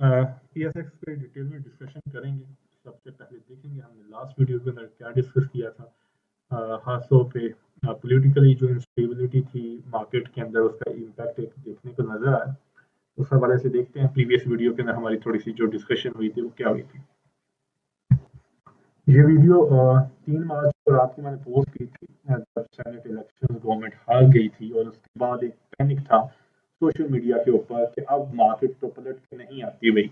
PSX पे detail में discussion करेंगे। सबसे पहले देखेंगे हमने लास्ट वीडियो के अंदर क्या डिस्कस किया था। खासतौर पे पॉलिटिकली जो इंस्टेबिलिटी थी मार्केट के अंदर, उसका इम्पैक्ट एक देखने को नजर आया। उस हवाले से देखते हैं प्रीवियस वीडियो के अंदर हमारी थोड़ी सी जो डिस्कशन हुई थी वो क्या हुई थी। ये वीडियो 3 मार्च को रात को मैंने पोस्ट की थी, जब सेनेट इलेक्शन गवर्नमेंट हार गई थी और उसके बाद एक पैनिक था सोशल मीडिया के ऊपर कि अब मार्केट तो पलट के नहीं आती भाई,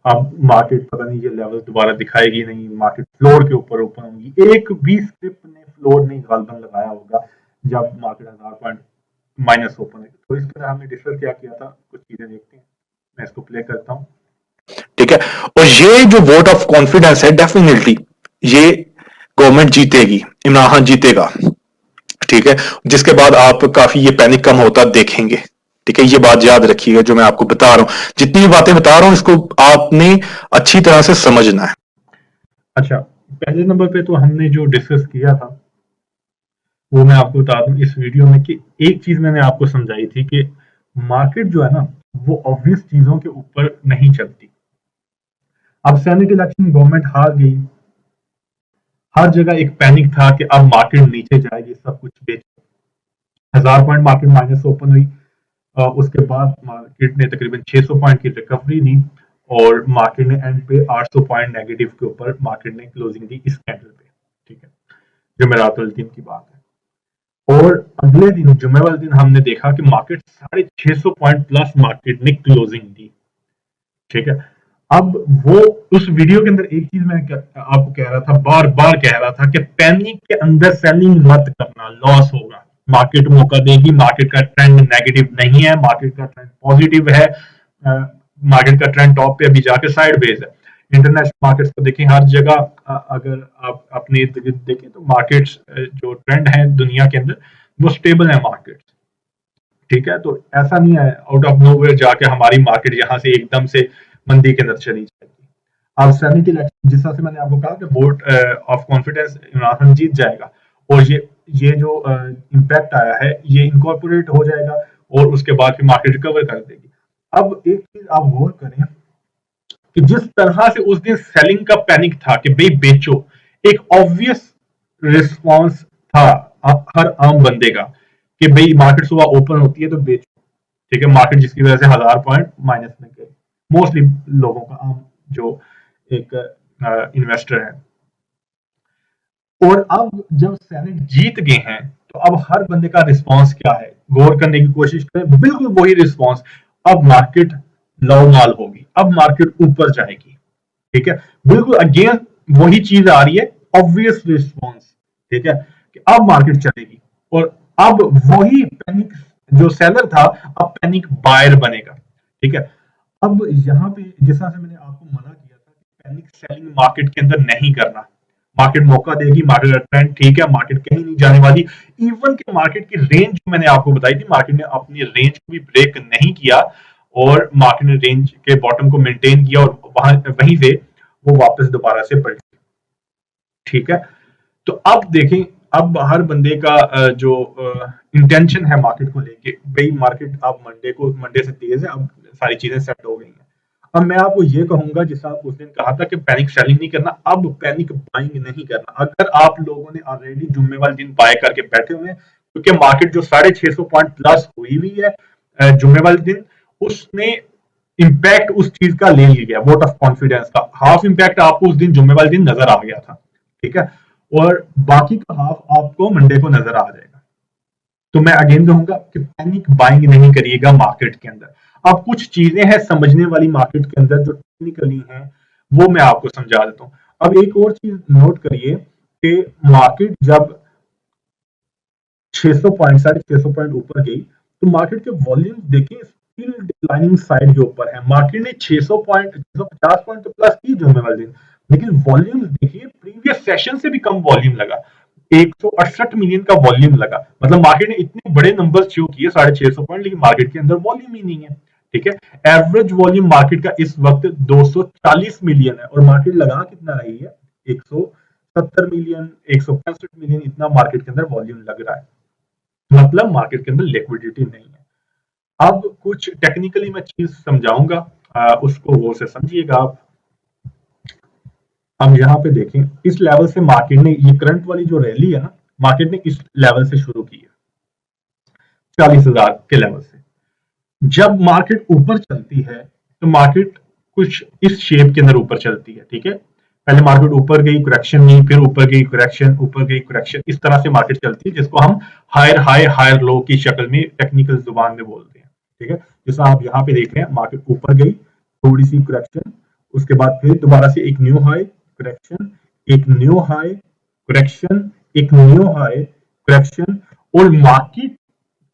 अब मार्केट पता नहीं ये लेवल दोबारा दिखाएगी नहीं, मार्केट फ्लोर के ऊपर ओपन होगी। एक भी स्क्रिप्ट ने फ्लोर नहीं गालबन लगाया होगा जब मार्केट 1000 पॉइंट माइनस ओपन है। तो इस तरह हमने डिस्कस क्या किया था, कुछ चीजें देखते हैं। मैं इसको प्ले करता हूँ। ठीक है, और ये जो वोट ऑफ कॉन्फिडेंस है, डेफिनेटली ये गवर्नमेंट जीतेगी, इमरान खान जीतेगा। ठीक है, जिसके बाद आप काफी ये पैनिक कम होता देखेंगे। ठीक है, ये बात याद रखिएगा जो मैं आपको बता रहा हूं, जितनी भी बातें बता रहा हूं इसको आपने अच्छी तरह से समझना है। अच्छा, पहले नंबर पे तो हमने जो डिस्कस किया था वो मैं आपको बता दूं इस वीडियो में कि एक चीज मैंने आपको समझाई थी कि मार्केट जो है ना वो ऑब्वियस चीजों के ऊपर नहीं चलती। अब सेनेट इलेक्शन गवर्नमेंट हार गई, हर जगह एक पैनिक था कि अब मार्केट नीचे जाएगी, सब कुछ बेच 1000 पॉइंट मार्केट माइनस ओपन हुई। उसके बाद मार्केट ने तकरीबन 600 पॉइंट की रिकवरी दी और मार्केट ने एंड पे 800 पॉइंट नेगेटिव के ऊपर मार्केट ने क्लोजिंग दी इस कैंडल पे। ठीक है, जुमेरात वाले दिन की बात है। और अगले दिन जुमे वाले दिन हमने देखा कि मार्केट 650 पॉइंट प्लस मार्केट ने क्लोजिंग दी। ठीक है, अब वो उस वीडियो के अंदर एक चीज मैं आपको कह रहा था, बार बार कह रहा था कि पैनिक के अंदर सेलिंग मत करना, लॉस होगा। मार्केट मौका देगी, मार्केट का ट्रेंड नेगेटिव नहीं है, मार्केट का ट्रेंड पॉजिटिव है। मार्केट का ट्रेंड टॉप पे अभी जाके साइड बेस है। इंटरनेशनल मार्केट्स को देखें, हर जगह अगर आप अपने इर्द गिर्द देखें तो मार्केट्स जो ट्रेंड है दुनिया के अंदर वो स्टेबल है मार्केट। ठीक है, तो ऐसा नहीं है आउट ऑफ नोवेयर जाके हमारी मार्केट यहाँ से एकदम से मंदी के अंदर चली जाएगी। अब सेनेट इलेक्शन जिस तरह से मैंने आपको कहा कि vote of confidence Imran Khan जीत जाएगा और ये जो इम्पैक्ट आया है ये इनकॉर्पोरेट हो जाएगा और उसके बाद फिर मार्केट रिकवर कर देगी। अब एक चीज आप गौर करें कि जिस तरह से उस दिन सेलिंग का पैनिक था कि भाई बेचो, एक ऑब्वियस रिस्पॉन्स था हर आम बंदे का कि भाई मार्केट सुबह ओपन होती है तो बेचो। ठीक है, मार्केट जिसकी वजह से 1000 पॉइंट माइनस में गए, मोस्टली लोगों का, आम जो एक इन्वेस्टर है। और अब जब सेनेट जीत गए हैं तो अब हर बंदे का रिस्पांस क्या है, गौर करने की कोशिश करें, बिल्कुल वही रिस्पांस। अब मार्केट लव माल होगी, अब मार्केट ऊपर जाएगी। ठीक है, बिल्कुल अगेन वही चीज आ रही है, ऑब्वियस रिस्पांस। ठीक है, कि अब मार्केट चलेगी और अब वही पैनिक जो सेलर था अब पैनिक बायर बनेगा। ठीक है, अब यहाँ पे जिस तरह से मैंने आपको मना किया था कि पैनिक सेलिंग मार्केट के अंदर नहीं करना, मार्केट मौका देगी, मार्केट का ट्रेंड ठीक है, मार्केट कहीं नहीं जाने वाली। इवन के मार्केट की रेंज मैंने आपको बताई थी, मार्केट ने अपनी रेंज को भी ब्रेक नहीं किया और मार्केट ने रेंज के बॉटम को मेंटेन किया और वहीं से वो वापस दोबारा से पलटी। ठीक है, तो अब देखें, अब हर बंदे का जो इंटेंशन है मार्केट को लेके, भाई मार्केट अब मंडे से तेज है, अब सारी चीजें सेट हो गई हैं। अब मैं आपको ये कहूंगा जिस आप उस दिन कहा था कि पैनिक सेलिंग नहीं करना, अब पैनिक बाइंग नहीं करना। अगर आप लोगों ने ऑलरेडी जुम्मे वाले दिन बाय करके बैठे हुए हैं, क्योंकि मार्केट जो 650 पॉइंट प्लस हुई हुई है जुम्मे वाले दिन, उसने इम्पैक्ट उस चीज का ले लिया, वोट ऑफ कॉन्फिडेंस का हाफ इम्पैक्ट आपको उस दिन जुम्मे वाले दिन नजर आ गया था। ठीक है, और बाकी का हाफ आपको मंडे को नजर आ जाएगा। तो मैं अगेन कहूंगा कि पैनिक बाइंग नहीं करिएगा मार्केट के अंदर। अब कुछ चीजें हैं समझने वाली मार्केट के अंदर जो टेक्निकली हैं, वो मैं आपको समझा देता हूं। अब एक और चीज नोट करिए कि मार्केट जब 600 पॉइंट 650 पॉइंट ऊपर गई तो मार्केट के वॉल्यूम देखिए स्टिल डिक्लाइनिंग साइड के ऊपर है। मार्केट ने 600 पॉइंट 650 पॉइंट तो प्लस की जुम्मे वाले दिन, लेकिन वॉल्यूम देखिए प्रीवियस सेशन से भी कम वॉल्यूम लगा, 168 मिलियन का वॉल्यूम लगा। मतलब मार्केट ने इतने बड़े नंबर शो किए 650 पॉइंट, लेकिन मार्केट के अंदर वॉल्यूम ही नहीं है। ठीक है, एवरेज वॉल्यूम मार्केट का इस वक्त 240 मिलियन है और मार्केट लगा कितना रही है, 170 मिलियन 165 मिलियन, इतना मार्केट के अंदर वॉल्यूम लग रहा है। मतलब मार्केट के अंदर लिक्विडिटी नहीं है। अब कुछ टेक्निकली मैं चीज समझाऊंगा उसको वो से समझिएगा आप। हम यहाँ पे देखें, इस लेवल से मार्केट ने, ये करंट वाली जो रैली है ना, मार्केट ने इस लेवल से शुरू की है 40,000 के लेवल से। जब मार्केट ऊपर चलती है तो मार्केट कुछ इस शेप के अंदर ऊपर चलती है, ठीक है। पहले मार्केट ऊपर गई, करेक्शन नहीं, फिर ऊपर गई, करेक्शन, ऊपर गई, करेक्शन, इस तरह से मार्केट चलती है, जिसको हम हायर हाई हायर लो की शक्ल में टेक्निकल जुबान में बोलते हैं, ठीक है। जैसा आप यहाँ पे देख रहे हैं, मार्केट ऊपर गई, थोड़ी सी करेक्शन, उसके बाद फिर दोबारा से एक न्यू हाई, करेक्शन, एक न्यू हाई, करेक्शन, एक न्यू हाई, करेक्शन। और मार्केट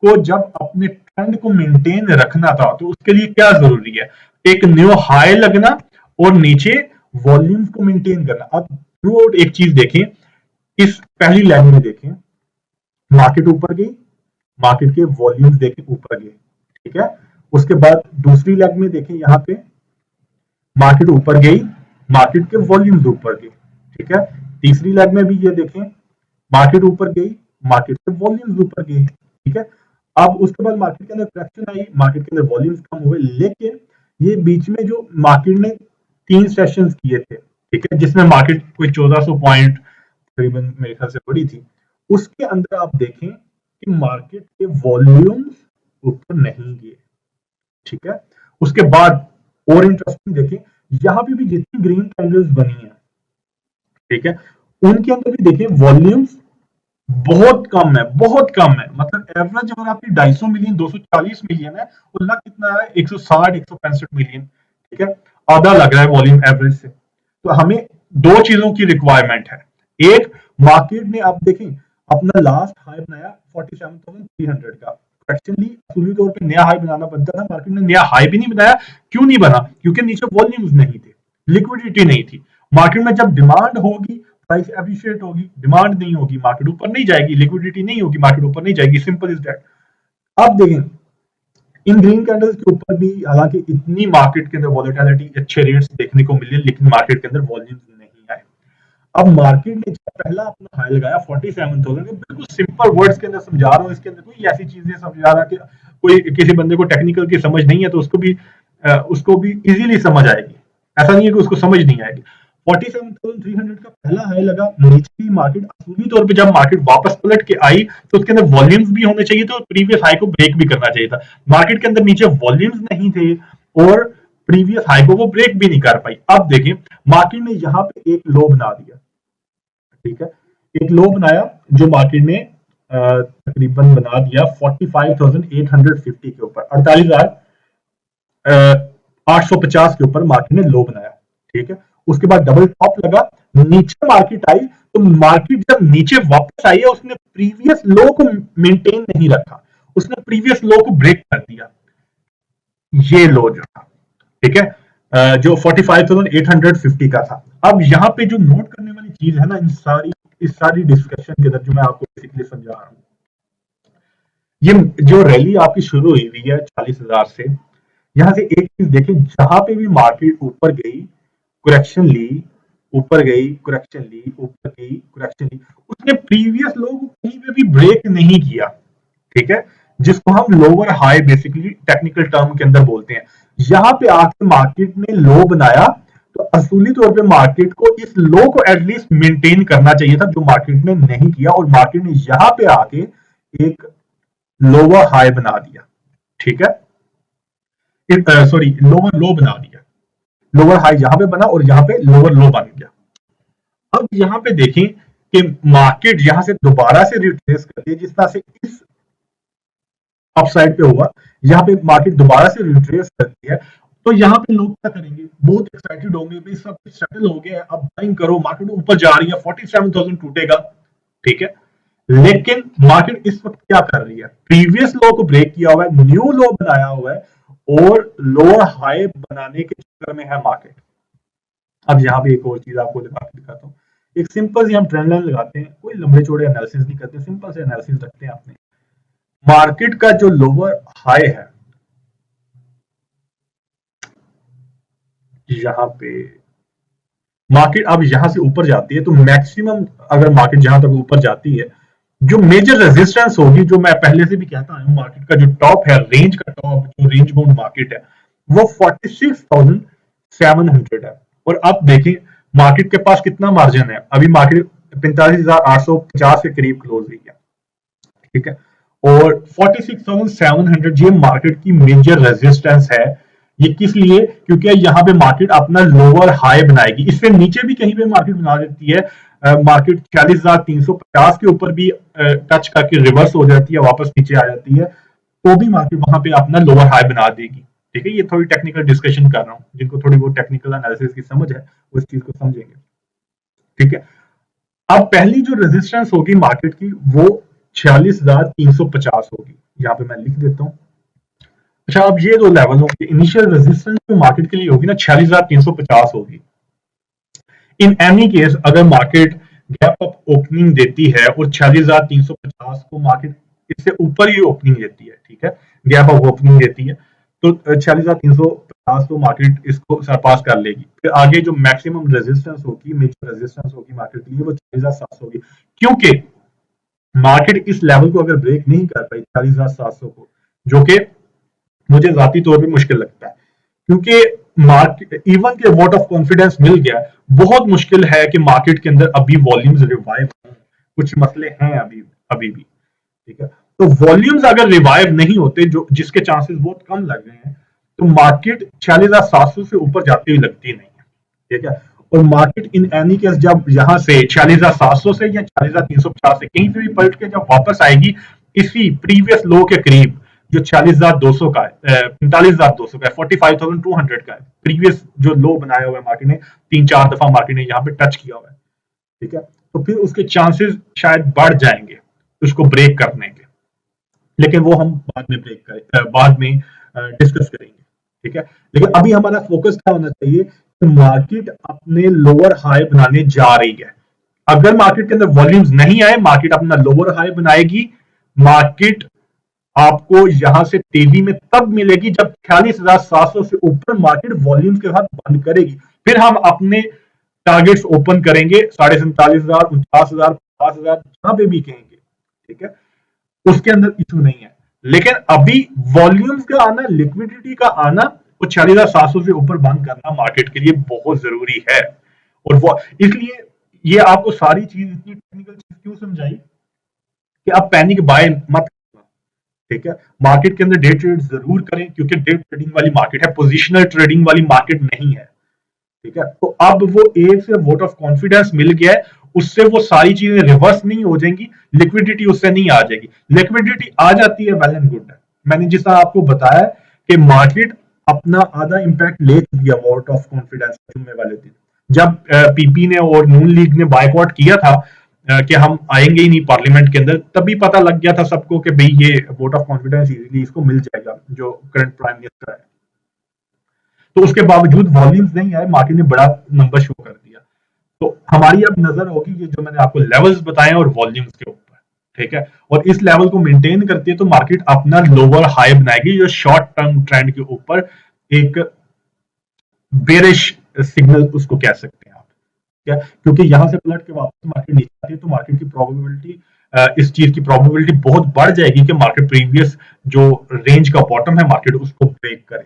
को जब अपने ट्रेंड को मेंटेन रखना था तो उसके लिए क्या जरूरी है, एक न्यू हाई लगना और नीचे वॉल्यूम्स को मेंटेन करना। अब थ्रू आउट एक चीज देखें, इस पहली लाइन में देखें, मार्केट ऊपर गई, मार्केट के वॉल्यूम्स देखें ऊपर गए, ठीक है। उसके बाद दूसरी लेग में देखें, यहाँ पे मार्केट ऊपर गई, मार्केट के वॉल्यूम्स ऊपर गए, ठीक है। तीसरी लेग में भी ये देखें, मार्केट ऊपर गई, मार्केट के वॉल्यूम्स ऊपर गए, ठीक है। अब उसके बाद मार्केट के अंदर करेक्शन आई, मार्केट के अंदर वॉल्यूम्स कम हुए, लेकिन ये बीच में जो मार्केट ने 3 सेशंस किए थे, ठीक है, जिसमें मार्केट कोई 1400 पॉइंट तकरीबन मेरे ख्याल से बढ़ी थी, उसके अंदर आप देखें कि मार्केट के वॉल्यूम्स ऊपर नहीं गए, ठीक है। उसके बाद और इंटरेस्टिंग देखें, यहां पे भी जितनी ग्रीन कैंडल्स बनी है, ठीक है, उनके अंदर भी देखें वॉल्यूम्स बहुत कम है, बहुत कम है। मतलब एवरेज अगर आपकी 250 मिलियन 240 मिलियन है, और लग कितना है 160 165 मिलियन, ठीक है, आधा लग रहा है वॉल्यूम एवरेज से। तो हमें दो चीजों की रिक्वायरमेंट है। एक, मार्केट ने आप देखें अपना लास्ट हाई बनाया 47,300 का, करेक्शन ली, असूली तौर पे नया हाई बनाना बनता था, मार्केट ने नया हाई भी नहीं बनाया। क्यों नहीं बना? क्योंकि नीचे वॉल्यूम्स नहीं थे, लिक्विडिटी नहीं थी। मार्केट में जब डिमांड होगी प्राइस एप्रिशिएट होगी, डिमांड नहीं होगी मार्केट ऊपर नहीं जाएगी, लिक्विडिटी नहीं होगी मार्केट ऊपर नहीं जाएगी, सिंपल इज दैट। अब देखें इन ग्रीन कैंडल्स के ऊपर भी हालांकि इतनी मार्केट के अंदर वॉलेटिलिटी, अच्छे रेट्स देखने को मिले, लेकिन मार्केट के अंदर वॉल्यूम्स नहीं आए। अब मार्केट ने जब पहला अपना हाई लगाया 47,000, बिल्कुल सिंपल वर्ड्स के अंदर समझा रहा हूं, इसके अंदर कोई ऐसी चीजें समझा रहा कि कोई किसी बंदे को टेक्निकल की समझ नहीं है तो उसको भी इजीली समझ आएगी। ऐसा नहीं है कि उसको समझ नहीं आएगी। 47,300 का पहला हाई लगा, नीचे की मार्केट असूली तौर पे जब मार्केट वापस पलट के आई तो उसके अंदर वॉल्यूम्स भी होने चाहिए थे और प्रीवियस हाई को ब्रेक भी करना चाहिए था। मार्केट के अंदर नीचे वॉल्यूम्स नहीं थे और प्रीवियस हाई को वो ब्रेक भी नहीं कर पाई। अब देखें मार्केट ने यहाँ पे एक लो बना दिया, ठीक है, एक लो बनाया जो मार्केट ने तकरीबन बना दिया 45,850 के ऊपर, 48,850 के ऊपर मार्केट ने लो बनाया, ठीक है। उसके बाद डबल टॉप लगा, नीचे मार्केट आई, तो मार्केट जब नीचे वापस आई है उसने प्रीवियस लो को मेंटेन नहीं रखा, उसने प्रीवियस लो को ब्रेक कर दिया, ये लो जो था, ठीक है, जो 45,850 का था। अब यहाँ पे जो नोट करने वाली चीज है ना, इस सारी डिस्कशन के अंदर जो मैं आपको बेसिकली समझा रहा हूँ, ये जो रैली आपकी शुरू हुई है 40,000 से, यहां से एक चीज देखें, जहां पे भी मार्केट ऊपर गई, करेक्शन ली, ऊपर गई, करेक्शन ली, ऊपर गई, करेक्शन ली, उसने प्रीवियस लो को कहीं पे भी ब्रेक नहीं किया, ठीक है, जिसको हम lower high basically technical term के अंदर बोलते हैं। यहां पे आके मार्केट ने लो बनाया तो असूली तौर पे मार्केट को इस लो को एटलीस्ट मेंटेन करना चाहिए था, जो मार्केट ने नहीं किया, और मार्केट ने यहां पे आके एक लोअर हाई बना दिया, ठीक है, सॉरी लोअर लो बना दिया, लोअर हाई यहां पे बना और यहां पे लोअर लो बन गया। अब यहां पे देखें कि मार्केट यहां से दोबारा से रिट्रेस करती है, जिस तरह से इस अपसाइड पे हुआ, यहां पे मार्केट दोबारा से रिट्रेस करती है, तो यहां पे लोग क्या करेंगे, बहुत एक्साइटेड होंगे, भाई सब कुछ सेटल हो गया है, अब बाइंग करो, मार्केट ऊपर जा रही है, 47,000 टूटेगा, ठीक है। लेकिन मार्केट इस वक्त क्या कर रही है, प्रीवियस लो को ब्रेक किया हुआ है, न्यू लो बनाया हुआ है और लोअर हाई बनाने के चक्कर में है मार्केट। अब यहाँ पे एक और चीज आपको दिखाता हूँ, एक सिंपल सी हम ट्रेंड लाइन लगाते हैं, कोई लंबे चौड़े एनालिसिस नहीं करते, सिंपल से एनालिसिस रखते हैं अपने। मार्केट का जो लोअर हाई है यहाँ पे, मार्केट अब यहां से ऊपर जाती है तो मैक्सिमम अगर मार्केट जहां तक ऊपर जाती है, जो मेजर रेजिस्टेंस होगी, जो मैं पहले से भी कहता हूं, मार्केट का जो टॉप है, रेंज का टॉप, जो रेंज बाउंड मार्केट है, वो 46,700 है। और अब देखिए मार्केट के पास कितना मार्जिन है, अभी मार्केट 45,850 के करीब क्लोज हुई है, ठीक है। और 46,700 ये मार्केट की मेजर रेजिस्टेंस है। ये किस लिए? क्योंकि यहाँ पे मार्केट अपना लोअर हाई बनाएगी, इससे नीचे भी कहीं पे मार्केट बना देती है। मार्केट 46,350 के ऊपर भी टच करके रिवर्स हो जाती है, वापस नीचे आ जाती है, तो भी मार्केट वहां पे अपना लोअर हाई बना देगी, ठीक है। ये थोड़ी टेक्निकल डिस्कशन कर रहा हूँ, जिनको थोड़ी बहुत टेक्निकल एनालिसिस की समझ है उस चीज को समझेंगे, ठीक है। अब पहली जो रेजिस्टेंस होगी मार्केट की वो 46,350 होगी, यहाँ पे मैं लिख देता हूँ। अच्छा, अब ये दो लेवल होंगे, इनिशियल रेजिस्टेंस जो मार्केट के लिए होगी ना 46,350 होगी। इन एनी केस अगर मार्केट गैप अप ओपनिंग देती है और 46,350 को मार्केट इससे ऊपर ही ओपनिंग देती है, ठीक है, गैप अप ओपनिंग देती है, तो 46,350 तो मार्केट इसको सरपास कर लेगी। फिर आगे जो मैक्सिमम रेजिस्टेंस होगी, मेजर रेजिस्टेंस होगी मार्केट के लिए वो 46,700 होगी, क्योंकि मार्केट इस लेवल को अगर ब्रेक नहीं कर पाई 46,700 को, जो कि मुझे जाती तौर पे मुश्किल लगता है, क्योंकि मार्केट इवन के वोट ऑफ कॉन्फिडेंस मिल गया, बहुत मुश्किल है कि मार्केट के अंदर अभी वॉल्यूम्स रिवाइव, कुछ मसले हैं अभी अभी भी, ठीक है। तो वॉल्यूम्स अगर रिवाइव नहीं होते, जो जिसके चांसेस बहुत कम लग रहे हैं, तो मार्केट 46,700 से ऊपर जाती हुई लगती नहीं है, ठीक है। और मार्केट इन एनी केस जब यहां से 46,700 से या 46,350 से कहीं से भी पलट के जब वापस आएगी इसी प्रीवियस लो के करीब, जो 46,200 का है, 45,200 का है, 45,200 का है, प्रीवियस जो लो बनाया हुआ है मार्केट ने, 3-4 दफा मार्केट ने यहाँ पे टच किया हुआ है, ठीक है। तो फिर उसके चांसेस शायद बढ़ जाएंगे उसको ब्रेक करने के, लेकिन वो हम बाद में ब्रेक करें, बाद में डिस्कस करेंगे, ठीक है। लेकिन अभी हमारा फोकस क्या होना चाहिए कि मार्केट अपने लोअर हाई बनाने जा रही है। अगर मार्केट के अंदर वॉल्यूम्स नहीं आए, मार्केट अपना लोअर हाई बनाएगी, मार्केट आपको यहां से तेजी में तब मिलेगी जब 46,700 से ऊपर मार्केट वॉल्यूम्स के साथ बंद करेगी। फिर हम अपने टारगेट्स ओपन करेंगे 47,500, 49,000, 50,000, जहां पे भी कहेंगे, ठीक है, उसके अंदर इशू नहीं है। लेकिन अभी वॉल्यूम्स का आना, लिक्विडिटी का आना, वो 46,700 से ऊपर बंद करना मार्केट के लिए बहुत जरूरी है। और वो इसलिए ये आपको सारी चीज इतनी टेक्निकल चीज क्यों समझाई कि आप पैनिक बाय मत, ठीक है। मार्केट के अंदर डे ट्रेड जरूर करें, क्योंकि डे ट्रेडिंग वाली मार्केट है, पोजिशनल ट्रेडिंग वाली मार्केट नहीं है, ठीक है। तो अब वो एक से वोट ऑफ कॉन्फिडेंस मिल गया है, उससे वो सारी चीजें रिवर्स नहीं हो जाएंगी, लिक्विडिटी उससे नहीं आ जाएगी। लिक्विडिटी आ जाती है, वेल एंड गुड है। मैंने जिस तरह आपको बताया कि मार्केट अपना आधा इंपैक्ट ले चुकी है वोट ऑफ कॉन्फिडेंस जुम्मे वाले दिन, जब पीपी ने और नून लीग ने बायकॉट किया था कि हम आएंगे ही नहीं पार्लियामेंट के अंदर, तभी पता लग गया था सबको कि भाई ये वोट ऑफ कॉन्फिडेंस इजीली इसको मिल जाएगा, जो करंट प्राइम मिनिस्टर है। तो उसके बावजूद वॉल्यूम्स नहीं आए, मार्केट ने बड़ा नंबर शो कर दिया। तो हमारी अब नजर होगी ये जो मैंने आपको लेवल्स बताए और वॉल्यूम्स के ऊपर, ठीक है। और इस लेवल को मेंटेन करती है तो मार्केट अपना लोअर हाई बनाएगी, जो शॉर्ट टर्म ट्रेंड के ऊपर एक बेरिश सिग्नल उसको कह सकते हैं आप, क्या, क्योंकि यहां से पलट के वापस मार्केट नीचे आती है तो मार्केट की प्रोबेबिलिटी, इस चीज की प्रोबेबिलिटी बहुत बढ़ जाएगी कि मार्केट प्रीवियस जो रेंज का बॉटम है मार्केट उसको ब्रेक करे,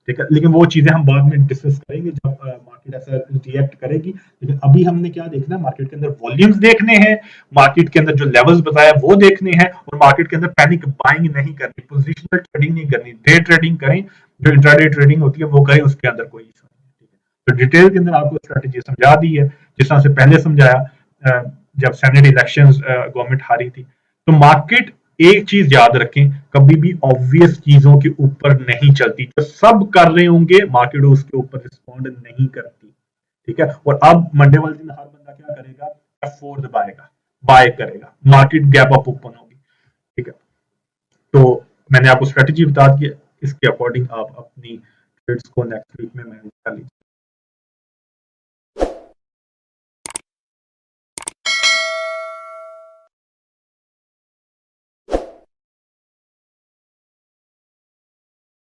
ठीक है। लेकिन वो चीजें हम बाद में डिस्कस करेंगे जब मार्केट ऐसा रिएक्ट करेगी। लेकिन अभी हमने क्या देखना है, मार्केट के अंदर वॉल्यूम्स देखने हैं, मार्केट के अंदर जो लेवल्स बताया वो देखने हैं, और मार्केट के अंदर पैनिक बाइंग नहीं करनी, पोजिशनल ट्रेडिंग नहीं करनी, डे ट्रेडिंग करें, जो इंट्राडे ट्रेडिंग होती है वो करें, उसके अंदर कोई इशू नहीं, ठीक है। तो डिटेल के अंदर आपको स्ट्रेटेजी समझा दी है, जिस तरह से पहले समझाया जब सेनेट इलेक्शन गवर्नमेंट हारी थी। तो मार्केट एक चीज याद रखें, कभी भी ऑब्वियस चीजों के ऊपर नहीं चलती, जो सब कर रहे होंगे मार्केट उसके ऊपर रिस्पॉन्ड नहीं करती, ठीक है। और अब मंडे वाले दिन हर बंदा क्या करेगा, F4 दबाएगा, बाय करेगा, मार्केट गैप अप ओपन होगी, ठीक है। तो मैंने आपको स्ट्रेटेजी बता दी है, इसके अकॉर्डिंग आप अपनी ट्रेड्स को नेक्स्ट वीक में मैनेज कर लीजिए।